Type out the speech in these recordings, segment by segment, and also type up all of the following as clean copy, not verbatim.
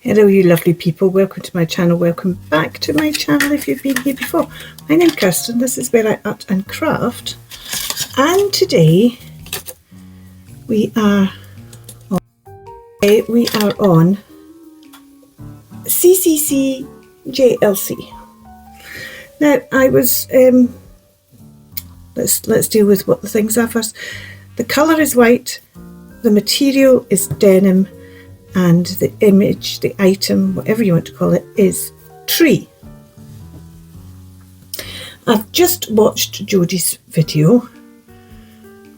Hello you lovely people, welcome to my channel, welcome back to my channel if you've been here before. My name's Kirsten, this is where I art and craft, and today we are on CCC JLC. Now I was, let's deal with what the things are first. The colour is white, the material is denim, and the image, the item, whatever you want to call it, is tree. I've just watched Jodie's video,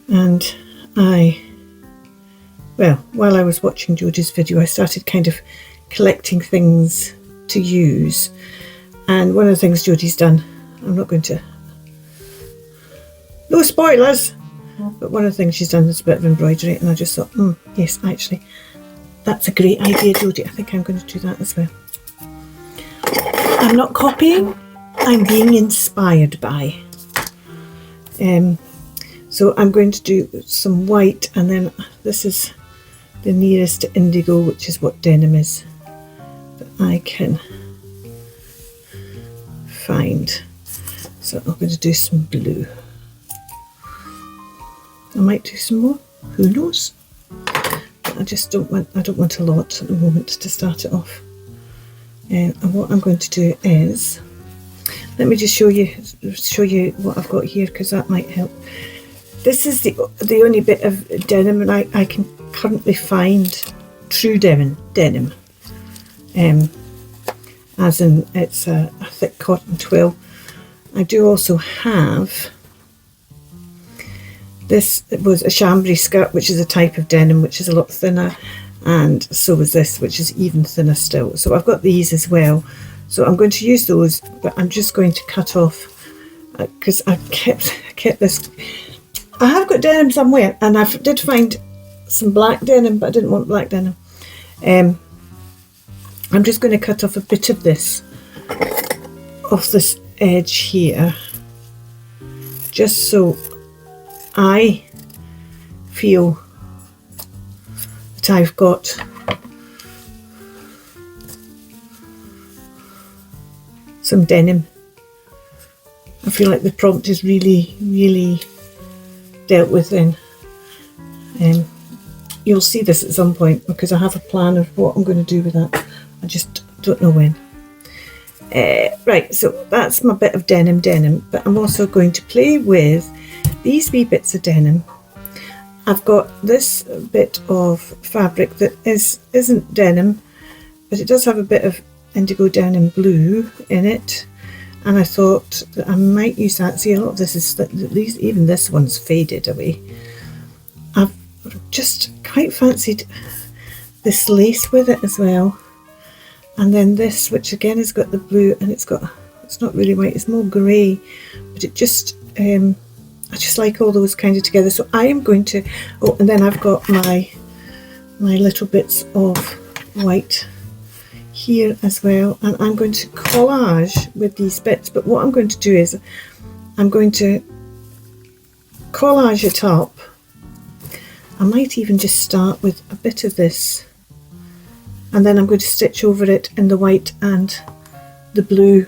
and while I was watching Jodie's video, I started kind of collecting things to use. And one of the things Jodie's done, I'm not going to, no spoilers, but one of the things she's done is a bit of embroidery, and I just thought, yes, actually, that's a great idea, Jodie. I think I'm going to do that as well. I'm not copying, I'm being inspired by. So I'm going to do some white, and then this is the nearest to indigo, which is what denim is, that I can find. So I'm going to do some blue. I might do some more, who knows? I just don't want a lot at the moment to start it off. And what I'm going to do is, let me just show you what I've got here, because that might help. This is the only bit of denim and I can currently find true denim. As in it's a thick cotton twill. I do also have, this was a chambray skirt, which is a type of denim which is a lot thinner, and so is this, which is even thinner still. So I've got these as well. So I'm going to use those, but I'm just going to cut off, because I kept this. I have got denim somewhere, and I did find some black denim, but I didn't want black denim. I'm just going to cut off a bit of this, off this edge here, just so I feel that I've got some denim. I feel like the prompt is really dealt with then. You'll see this at some point, because I have a plan of what I'm going to do with that. I just don't know when. Right, so that's my bit of denim, but I'm also going to play with these wee bits of denim. I've got this bit of fabric that isn't denim, but it does have a bit of indigo down in blue in it, and I thought that I might use that. See, a lot of this is, even this one's faded away. I've just quite fancied this lace with it as well, and then this, which again has got the blue, and it's not really white, it's more grey, but it just I just like all those kind of together. So I am going to, and then I've got my little bits of white here as well, and I'm going to collage with these bits. But what I'm going to do is I'm going to collage it up. I might even just start with a bit of this, and then I'm going to stitch over it in the white and the blue.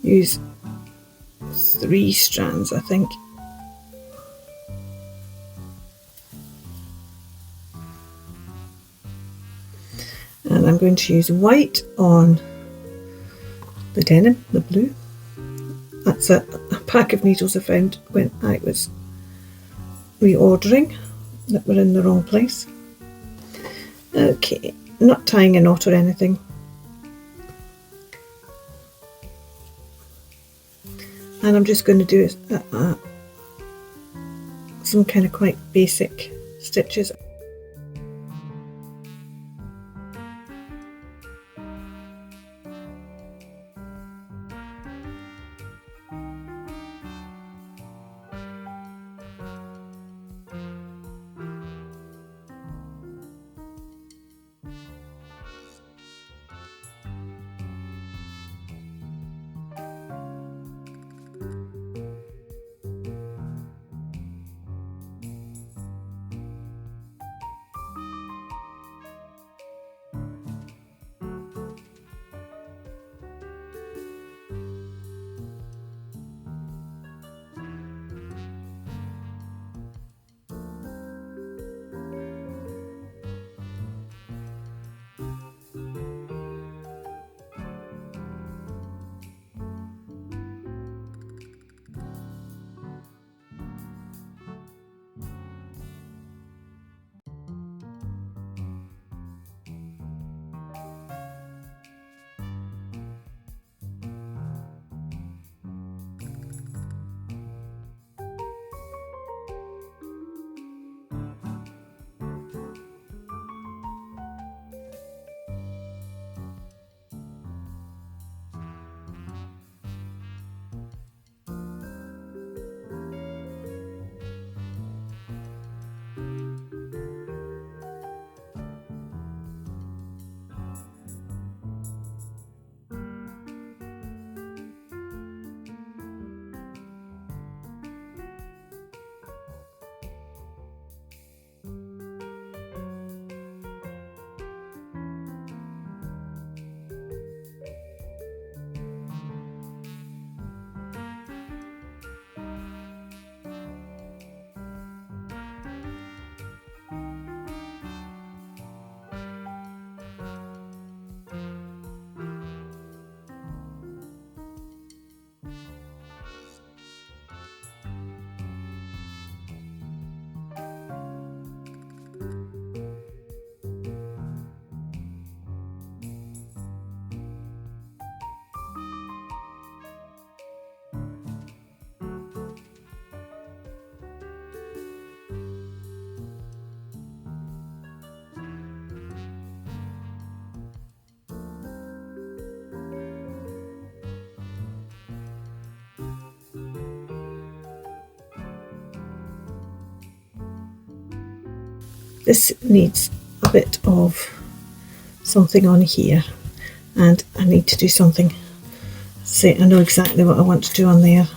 use 3 strands, I think. And I'm going to use white on the denim, the blue. That's a pack of needles I found when I was reordering that were in the wrong place. Okay, not tying a knot or anything. And I'm just going to do some kind of quite basic stitches. This needs a bit of something on here, and I need to do something. See, I know exactly what I want to do on there.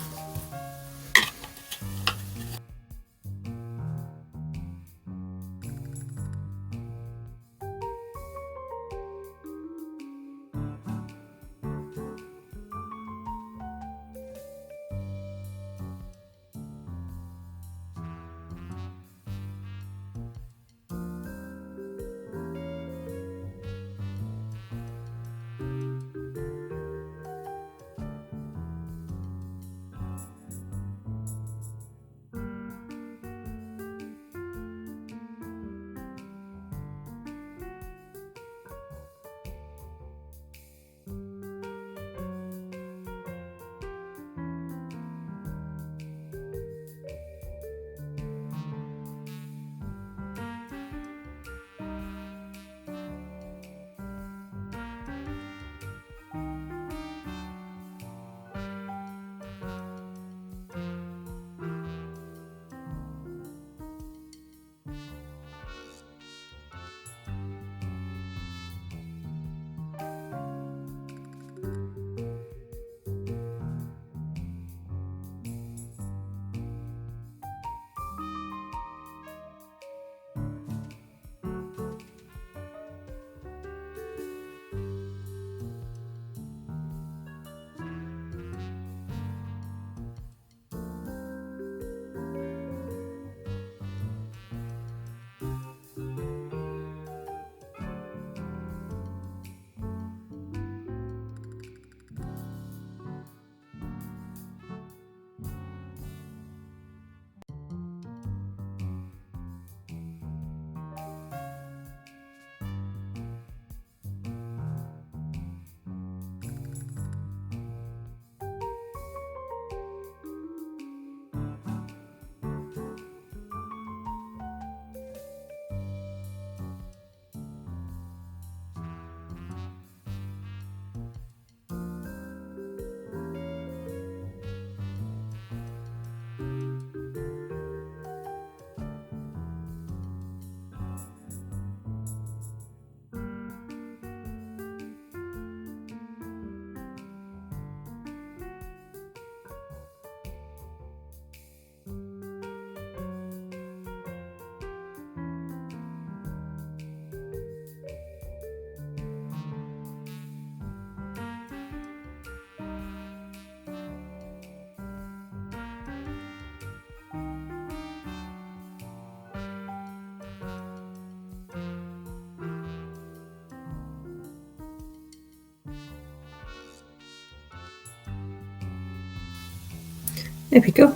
There we go.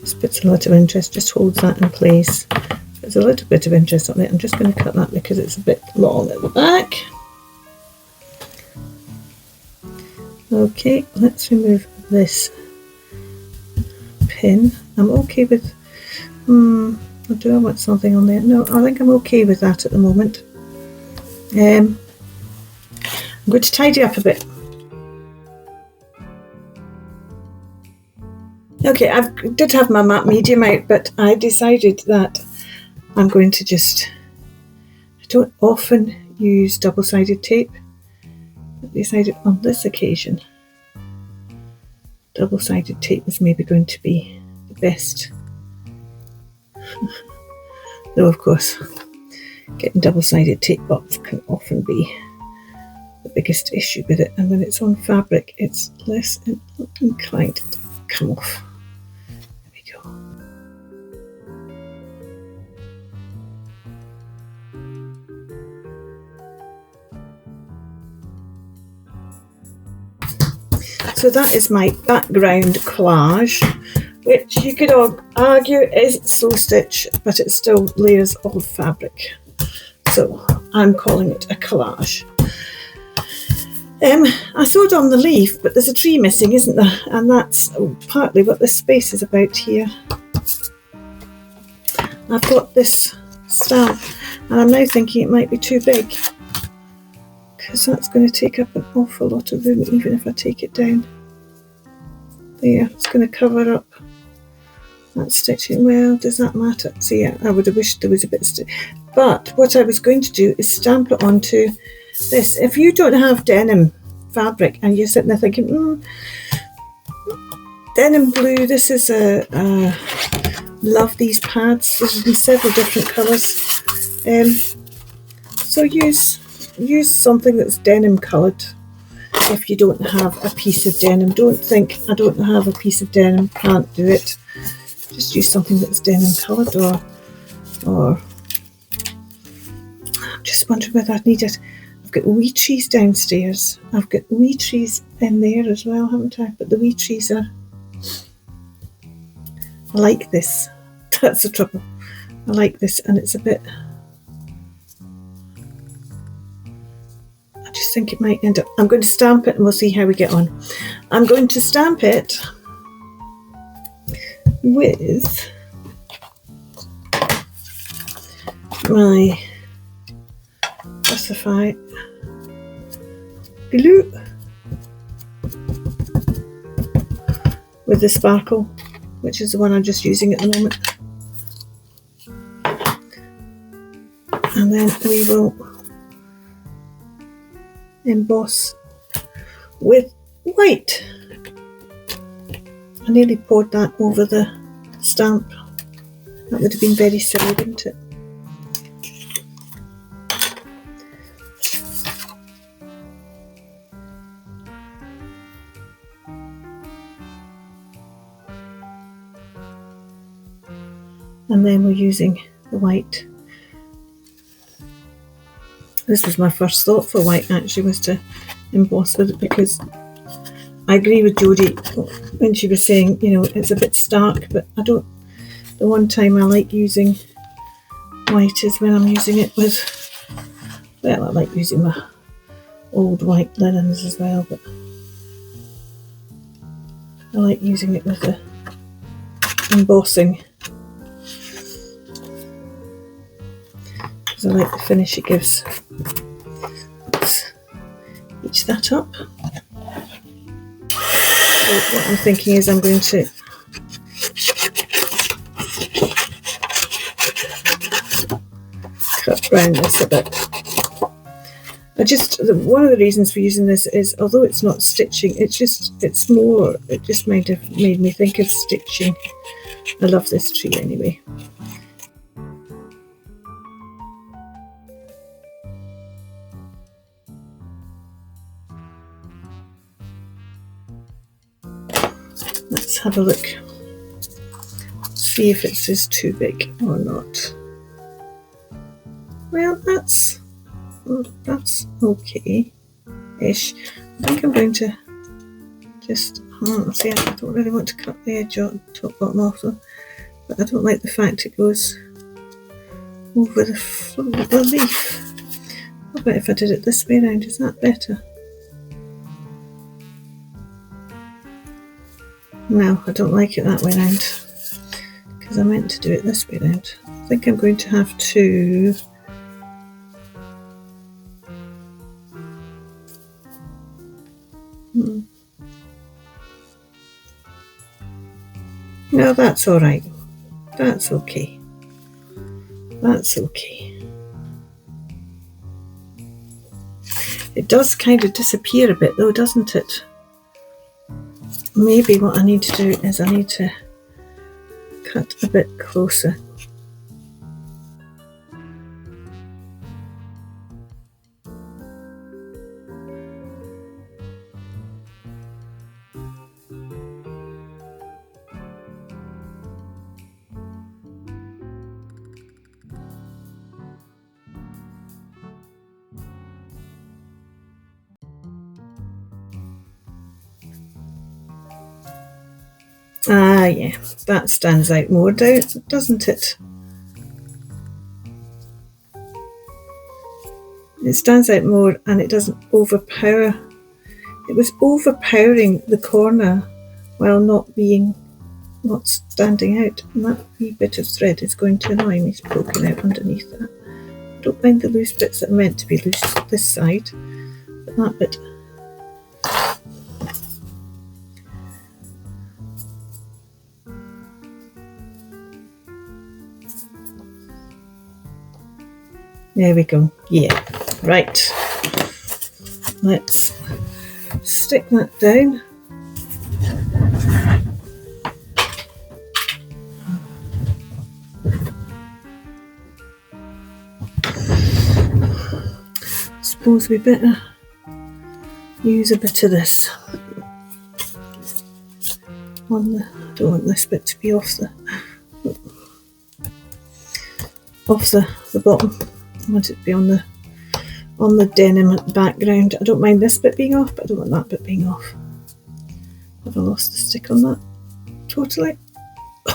Just puts a lot of interest, just holds that in place. There's a little bit of interest on it. I'm just going to cut that because it's a bit long at the back. Okay, let's remove this pin. I'm okay with, do I want something on there? No, I think I'm okay with that at the moment. I'm going to tidy up a bit. Okay, I did have my matte medium out, but I decided that I'm going to just, I don't often use double-sided tape. I decided on this occasion, double-sided tape is maybe going to be the best. Though of course, getting double-sided tape off can often be the biggest issue with it, and when it's on fabric it's less inclined to come off. There we go. So that is my background collage, which you could argue is sew stitch, but it still layers of fabric. So I'm calling it a collage. I sewed on the leaf, but there's a tree missing, isn't there? And that's partly what this space is about here. I've got this stamp, and I'm now thinking it might be too big, because that's going to take up an awful lot of room, even if I take it down. There, it's going to cover up that stitching. Well, does that matter? So yeah, I would have wished there was a bit of stitch. But what I was going to do is stamp it onto this. If you don't have denim fabric and you're sitting there thinking, denim blue, this is love these pads. There's in several different colours. So use something that's denim coloured. If you don't have a piece of denim, don't think I don't have a piece of denim, can't do it. Just use something that's denim coloured, or I'm just wondering whether I need it. I've got wee trees downstairs. I've got wee trees in there as well, haven't I? But the wee trees are, I like this. That's the trouble. I like this, and it's a bit, I just think it might end up, I'm going to stamp it and we'll see how we get on. I'm going to stamp it with my Butterfly glue with the sparkle, which is the one I'm just using at the moment. And then we will emboss with white. I nearly poured that over the stamp. That would have been very silly, wouldn't it? And then we're using the white. This was my first thought for white, actually, was to emboss with it, because I agree with Jodie when she was saying, you know, it's a bit stark, but I don't, the one time I like using white is when I'm using it with, well, I like using my old white linens as well, but I like using it with the embossing, because I like the finish it gives. Let's each that up. So what I'm thinking is I'm going to cut round this a bit. One of the reasons for using this is, although it's not stitching, it just made me think of stitching. I love this tree anyway. Let's have a look, see if it is too big or not. Well, that's okay-ish. I think I'm going to just See, I don't really want to cut the edge on top bottom off though, but I don't like the fact it goes over the leaf. How about if I did it this way around? Is that better? No, I don't like it that way round, because I meant to do it this way round. I think I'm going to have to No, that's all right. That's okay. That's okay. It does kind of disappear a bit though, doesn't it? Maybe what I need to do is I need to cut a bit closer. Ah, yeah, that stands out more, doesn't it? It stands out more and it doesn't overpower. It was overpowering the corner while not standing out. And that wee bit of thread is going to annoy me poking out underneath that. I don't mind the loose bits that are meant to be loose this side, but that bit. There we go. Yeah, right. Let's stick that down. Suppose we better use a bit of this on the. I don't want this bit to be off the bottom. I want it to be on the denim background. I don't mind this bit being off, but I don't want that bit being off. Have I lost the stick on that? Totally.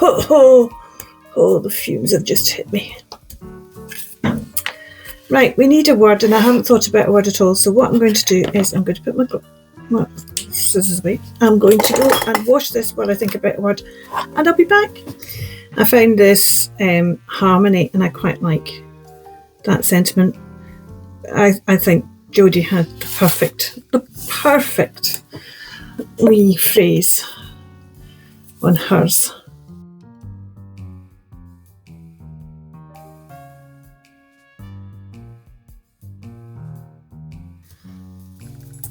Oh, the fumes have just hit me. Right, we need a word, and I haven't thought about a word at all. So what I'm going to do is I'm going to put my scissors away. I'm going to go and wash this while I think about a word, and I'll be back. I found this harmony, and I quite like that sentiment. I think Jodie had the perfect wee phrase on hers.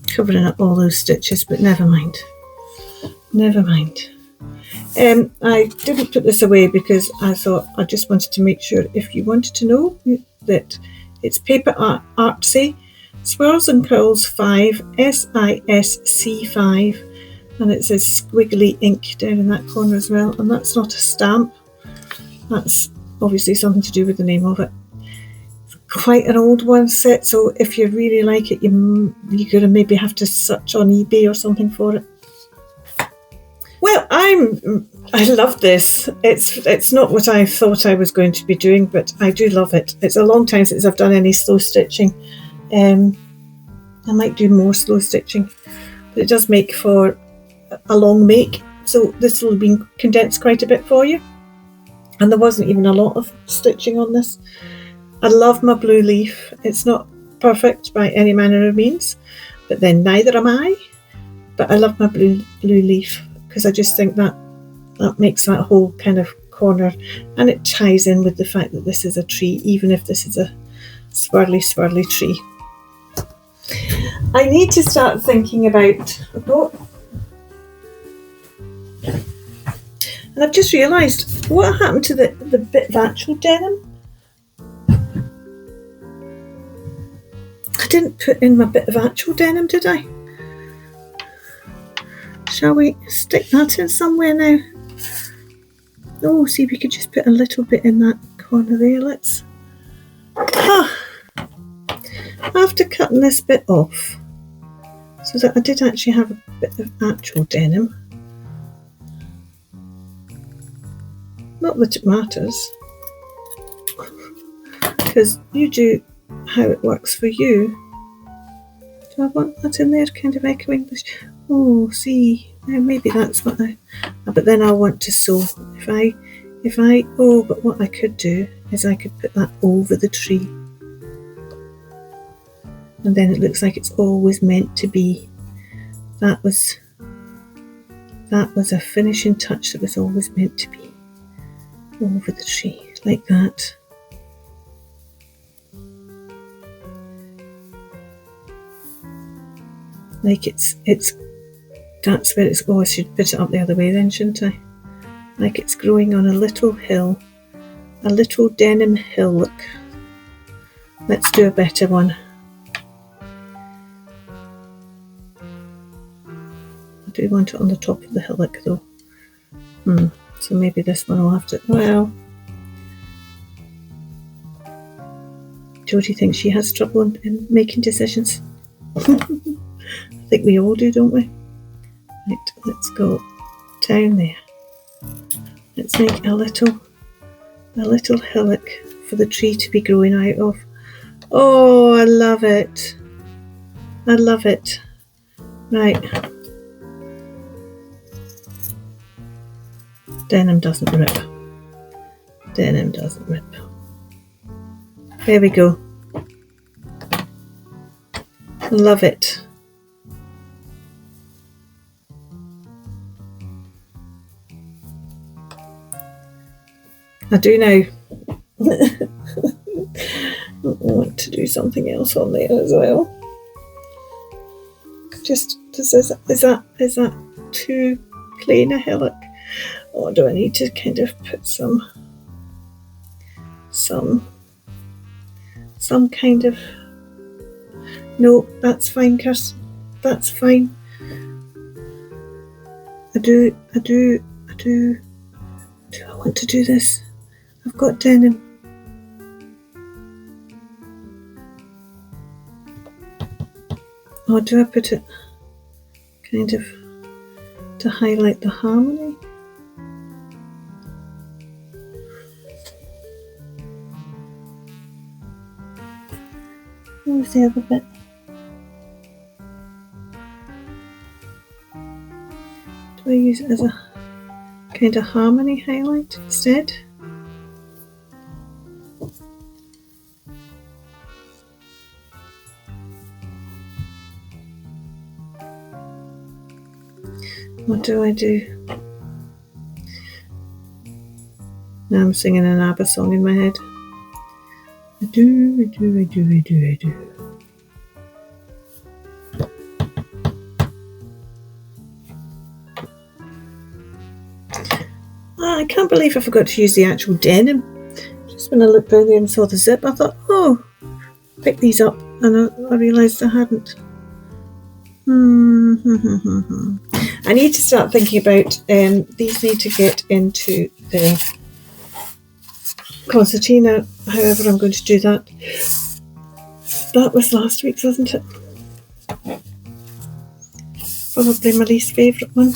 Covering up all those stitches, but never mind. Never mind. I didn't put this away because I thought I just wanted to make sure if you wanted to know that it's Paper Artsy, Swirls and Curls 5, SISC 5, and it says squiggly ink down in that corner as well, and that's not a stamp. That's obviously something to do with the name of it. It's quite an old one set, so if you really like it, you're going to maybe have to search on eBay or something for it. Well, I love this. It's not what I thought I was going to be doing, but I do love it. It's a long time since I've done any slow stitching. I might do more slow stitching, but it does make for a long make. So this will be condensed quite a bit for you. And there wasn't even a lot of stitching on this. I love my blue leaf. It's not perfect by any manner of means, but then neither am I. But I love my blue leaf, because I just think that makes that whole kind of corner, and it ties in with the fact that this is a tree, even if this is a swirly tree. I need to start thinking about, and I've just realised what happened to the bit of actual denim. I didn't put in my bit of actual denim, did I? Shall we stick that in somewhere now? Oh, see, we could just put a little bit in that corner there. Let's. After cutting this bit off, so that I did actually have a bit of actual denim, Not that it matters, because you do how it works for you. Do I want that in there, kind of echoing this? Oh, see, maybe that's what but then I'll want to sew. But what I could do is I could put that over the tree. And then it looks like it's always meant to be. That was a finishing touch that was always meant to be over the tree, like that. Like it's that's where it's, I should put it up the other way then, shouldn't I? Like it's growing on a little hill, a little denim hillock. Let's do a better one. I do want it on the top of the hillock though. So maybe this one will have to, well, Jodie thinks she has trouble in making decisions. I think we all do, don't we? Right, let's go down there. Let's make a little hillock for the tree to be growing out of. Oh, I love it. I love it. Right. Denim doesn't rip. Denim doesn't rip. There we go. Love it. I do now. I want to do something else on there as well. Just is that too plain a hillock? Or do I need to kind of put some kind of, no, that's fine, Kirsten. That's fine. Do I want to do this? I've got denim. Or do I put it kind of to highlight the harmony? What was the other bit? Do I use it as a kind of harmony highlight instead? What do I do? Now I'm singing an ABBA song in my head. I do. I can't believe I forgot to use the actual denim. Just when I looked down there and saw the zip, I thought, oh, pick these up, and I realised I hadn't. I need to start thinking about, these need to get into the concertina, however I'm going to do that. That was last week's, wasn't it? Probably my least favourite one.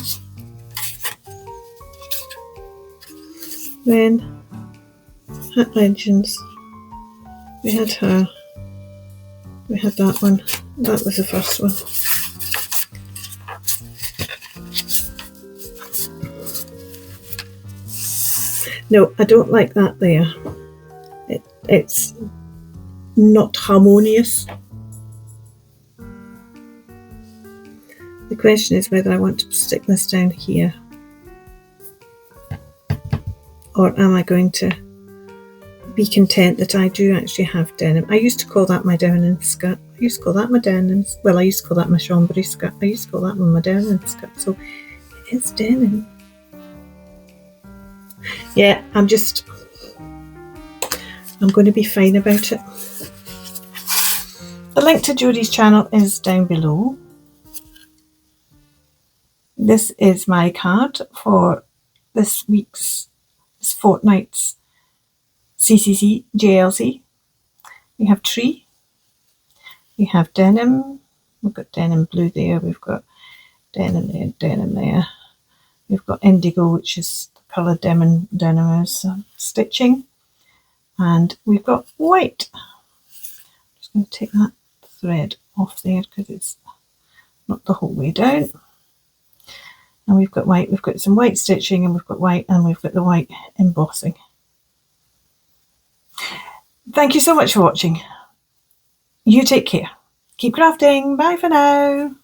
Then Hat Legends, we had her, we had that one, that was the first one. No, I don't like that there. It's not harmonious. The question is whether I want to stick this down here, or am I going to be content that I do actually have denim. I used to call that my denim skirt. I used to call that my denim, well, I used to call that my chambray skirt. I used to call that my denim skirt, so it is denim. Yeah, I'm going to be fine about it. The link to Jodie's channel is down below. This is my card for this fortnight's CCC JLC. We have tree, we have denim, we've got denim blue there, we've got denim there, we've got indigo, which is coloured denim stitching, and we've got white. Just going to take that thread off there because it's not the whole way down. And we've got white, we've got some white stitching, and we've got white, and we've got the white embossing. Thank you so much for watching. You take care. Keep crafting. Bye for now.